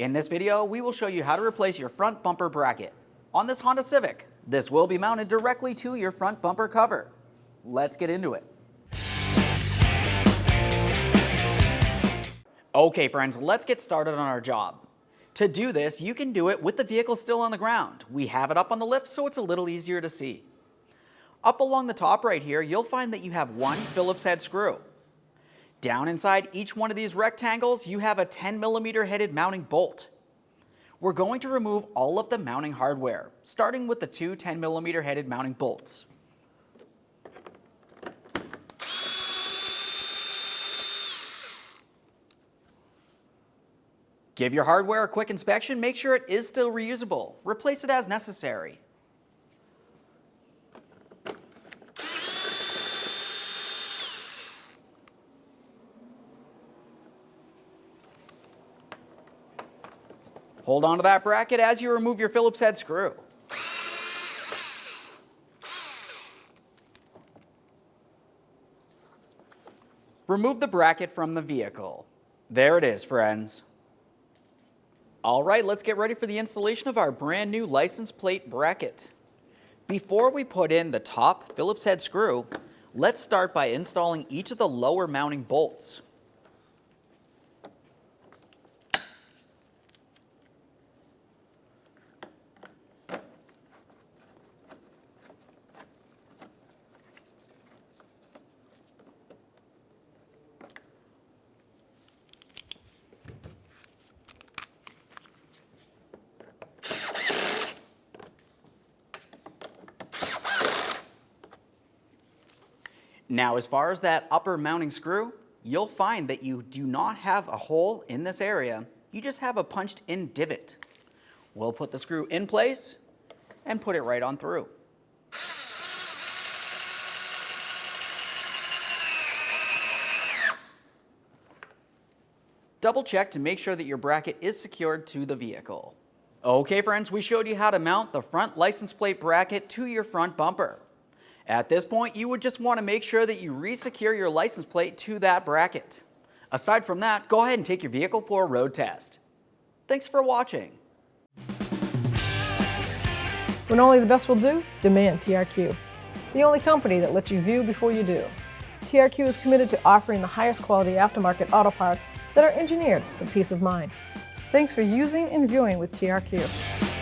In this video, we will show you how to replace your front bumper bracket. On this Honda Civic, this will be mounted directly to your front bumper cover. Let's get into it. Okay friends, let's get started on our job. To do this, you can do it with the vehicle still on the ground. We have it up on the lift so it's a little easier to see. Up along the top right here, you'll find that you have one Phillips head screw. Down inside each one of these rectangles, you have a 10mm headed mounting bolt. We're going to remove all of the mounting hardware, starting with the two 10mm headed mounting bolts. Give your hardware a quick inspection, make sure it is still reusable. Replace it as necessary. Hold on to that bracket as you remove your Phillips head screw. Remove the bracket from the vehicle. There it is, friends. All right, let's get ready for the installation of our brand new license plate bracket. Before we put in the top Phillips head screw, let's start by installing each of the lower mounting bolts. Now, as far as that upper mounting screw, you'll find that you do not have a hole in this area. You just have a punched in divot. We'll put the screw in place and put it right on through. Double check to make sure that your bracket is secured to the vehicle. Okay friends, we showed you how to mount the front license plate bracket to your front bumper. At this point, you would just want to make sure that you re-secure your license plate to that bracket. Aside from that, go ahead and take your vehicle for a road test. Thanks for watching. When only the best will do, demand TRQ. The only company that lets you view before you do. TRQ is committed to offering the highest quality aftermarket auto parts that are engineered for peace of mind. Thanks for using and viewing with TRQ.